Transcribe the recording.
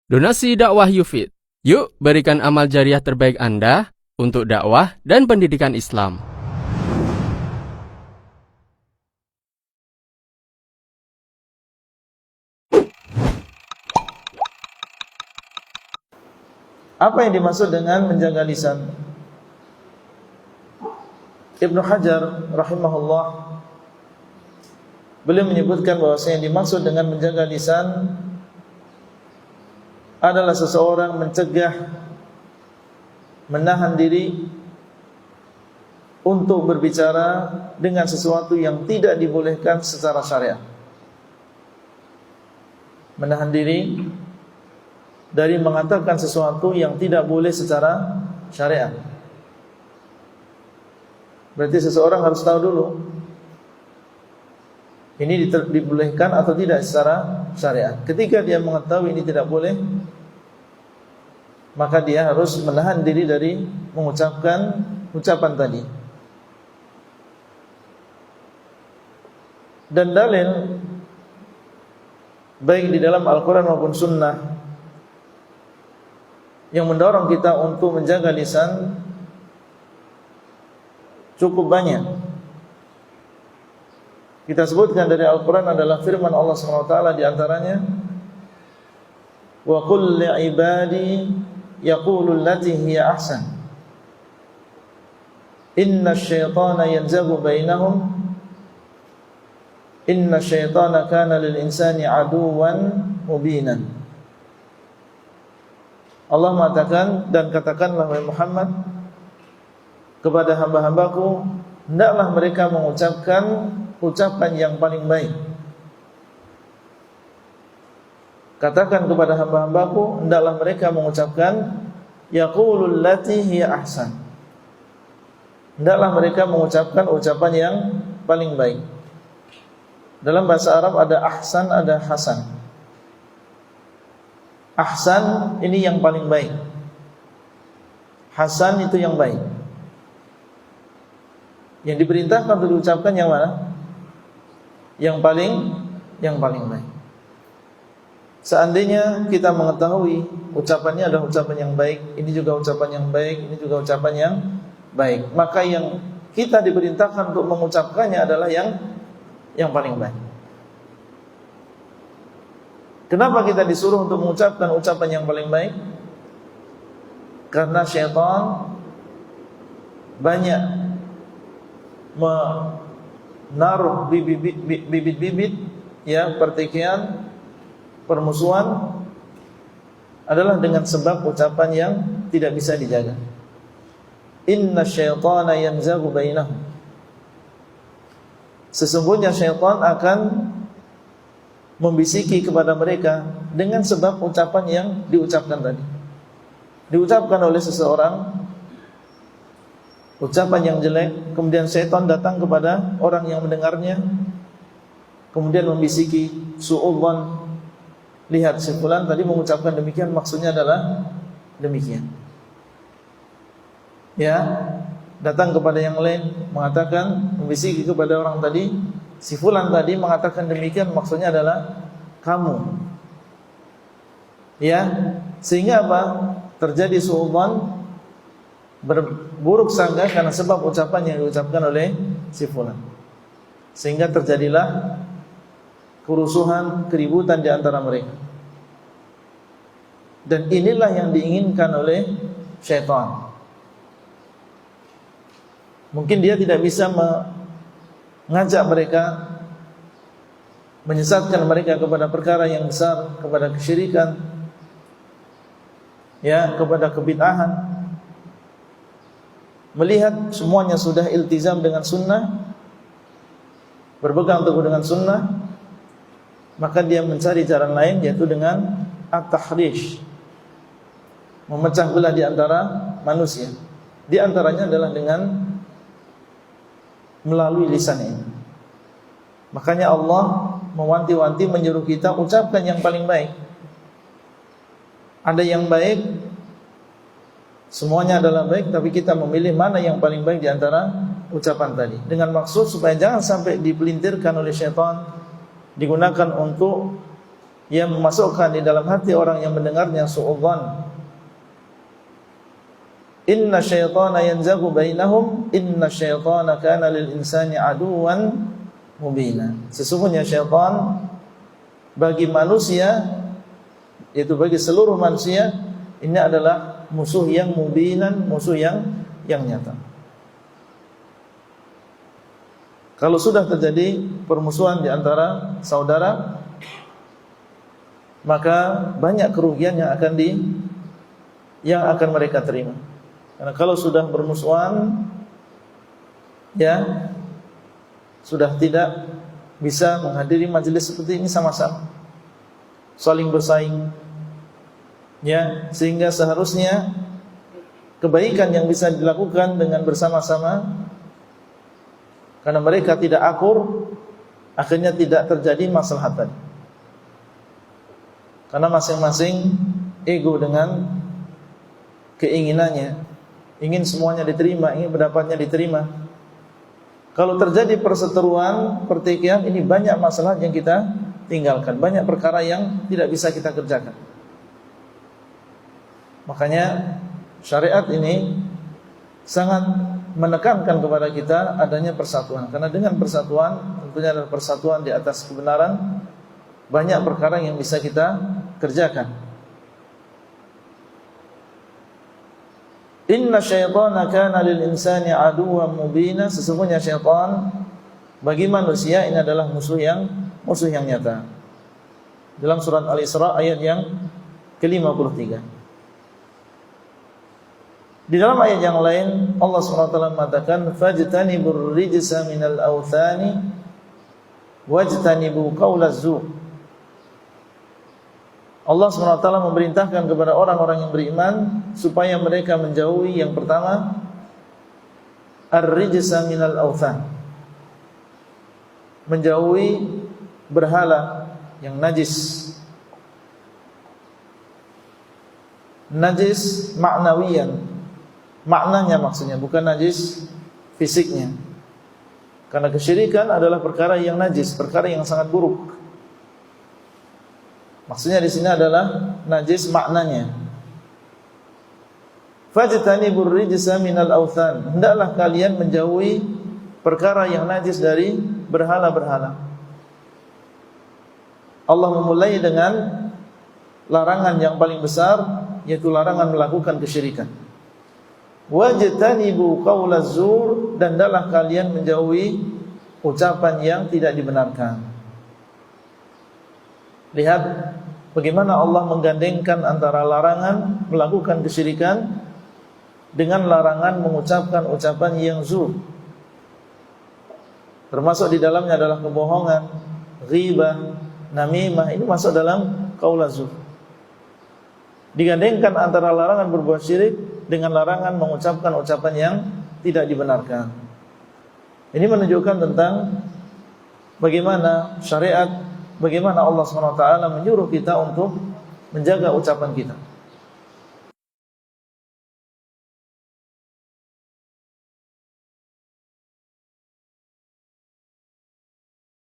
Donasi dakwah Yufid. Yuk berikan amal jariah terbaik Anda untuk dakwah dan pendidikan Islam. Apa yang dimaksud dengan menjaga lisan? Ibnu Hajar rahimahullah, beliau menyebutkan bahwasanya yang dimaksud dengan menjaga lisan adalah seseorang mencegah, menahan diri untuk berbicara dengan sesuatu yang tidak dibolehkan secara syariat. Menahan diri dari mengatakan sesuatu yang tidak boleh secara syariat. Berarti seseorang harus tahu dulu ini dibolehkan atau tidak secara syariat. Ketika dia mengetahui ini tidak boleh, maka dia harus menahan diri dari mengucapkan ucapan tadi. Dan dalil baik di dalam Al-Quran maupun Sunnah yang mendorong kita untuk menjaga lisan cukup banyak. Kita sebutkan dari Al-Quran adalah firman Allah SWT di antaranya, wa qul li'ibadi yaqulu allati hiya ahsan inna syaitana yanzagu bainahum inna syaitana kana lil insani aduwan mubinan. Allah mengatakan, dan katakanlah wahai Muhammad kepada hamba-hambaku, hendaklah mereka mengucapkan ucapan yang paling baik. Katakan kepada hamba-hambaku, hendaklah mereka mengucapkan yaqulul lati hiya ahsan. Hendaklah mereka mengucapkan ucapan yang paling baik. Dalam bahasa Arab ada ahsan, ada hasan. Ahsan ini yang paling baik, hasan itu yang baik. Yang diperintahkan untuk diucapkan yang mana? Yang paling baik. Seandainya kita mengetahui ucapannya adalah ucapan yang baik, ini juga ucapan yang baik, ini juga ucapan yang baik, maka yang kita diperintahkan untuk mengucapkannya adalah yang paling baik. Kenapa kita disuruh untuk mengucapkan ucapan yang paling baik? Karena syaitan banyak menaruh bibit-bibit ya pertikaian, permusuhan adalah dengan sebab ucapan yang tidak bisa dijaga. Inna syaitana yanzagu bainahum. Sesungguhnya syaitan akan membisiki kepada mereka dengan sebab ucapan yang diucapkan tadi. Diucapkan oleh seseorang ucapan yang jelek, kemudian syaitan datang kepada orang yang mendengarnya, kemudian membisiki su'udzan, lihat si fulan tadi mengucapkan demikian, maksudnya adalah demikian. Ya, datang kepada yang lain mengatakan, membisiki kepada orang tadi, si fulan tadi mengatakan demikian, maksudnya adalah kamu. Ya, sehingga apa? Terjadi su'udzan, berburuk sangka karena sebab ucapan yang diucapkan oleh si fulan. Sehingga terjadilah kerusuhan, keributan di antara mereka. Dan inilah yang diinginkan oleh syaitan. Mungkin dia tidak bisa mengajak mereka, menyesatkan mereka kepada perkara yang besar, kepada kesyirikan, ya, kepada kebid'ahan. Melihat semuanya sudah iltizam dengan sunnah, berpegang teguh dengan sunnah, maka dia mencari jalan lain, yaitu dengan at-tahrish, memecah belah di antara manusia. Di antaranya adalah dengan melalui lisan ini. Makanya Allah mewanti-wanti, menyuruh kita ucapkan yang paling baik. Ada yang baik, semuanya adalah baik, tapi kita memilih mana yang paling baik di antara ucapan tadi, dengan maksud supaya jangan sampai dipelintirkan oleh syaitan, digunakan untuk yang memasukkan di dalam hati orang yang mendengarnya su'udzan. Inna syaitana yanzagu bainahum, inna syaitana kana lil insani aduwan mubina. Sesungguhnya syaitan bagi manusia, yaitu bagi seluruh manusia, ini adalah musuh yang mubinan, musuh yang nyata. Kalau sudah terjadi permusuhan di antara saudara, maka banyak kerugian yang akan mereka terima. Karena kalau sudah bermusuhan, ya sudah tidak bisa menghadiri majelis seperti ini sama-sama, saling bersaing, ya, sehingga seharusnya kebaikan yang bisa dilakukan dengan bersama-sama, karena mereka tidak akur, akhirnya tidak terjadi maslahatan. Karena masing-masing ego dengan keinginannya, ingin semuanya diterima, ingin pendapatnya diterima. Kalau terjadi perseteruan, pertikaian, ini banyak masalah yang kita tinggalkan, banyak perkara yang tidak bisa kita kerjakan. Makanya syariat ini sangat menekankan kepada kita adanya persatuan. Karena dengan persatuan, tentunya adalah persatuan di atas kebenaran, banyak perkara yang bisa kita kerjakan. Inna syaitana kana lil insani aduwwan mubina. Sesungguhnya syaitan bagi manusia ini adalah musuh yang nyata. Dalam surat Al-Isra ayat yang ke-53. Di dalam ayat yang lain Allah SWT mengatakan fajtanibur rijsa minal awthani wajtanibu qaulaz zur. Allah SWT memerintahkan kepada orang-orang yang beriman supaya mereka menjauhi yang pertama ar-rijsa minal awthan, menjauhi berhala yang najis. Najis maknawiyan, maknanya maksudnya, bukan najis fisiknya. Karena kesyirikan adalah perkara yang najis, perkara yang sangat buruk. Maksudnya di sini adalah najis maknanya. Fajtanibur rijsa minal awthan. Hendaklah kalian menjauhi perkara yang najis dari berhala-berhala. Allah memulai dengan larangan yang paling besar, yaitu larangan melakukan kesyirikan. Wajtanibu qaulaz zur, dan hendaklah kalian menjauhi ucapan yang tidak dibenarkan. Lihat bagaimana Allah menggandengkan antara larangan melakukan kesyirikan dengan larangan mengucapkan ucapan yang zur. Termasuk di dalamnya adalah kebohongan, ghibah, namimah, ini masuk dalam qaulaz zur. Digandengkan antara larangan berbuat syirik dengan larangan mengucapkan ucapan yang tidak dibenarkan. Ini menunjukkan tentang bagaimana syariat, bagaimana Allah SWT menyuruh kita untuk menjaga ucapan kita.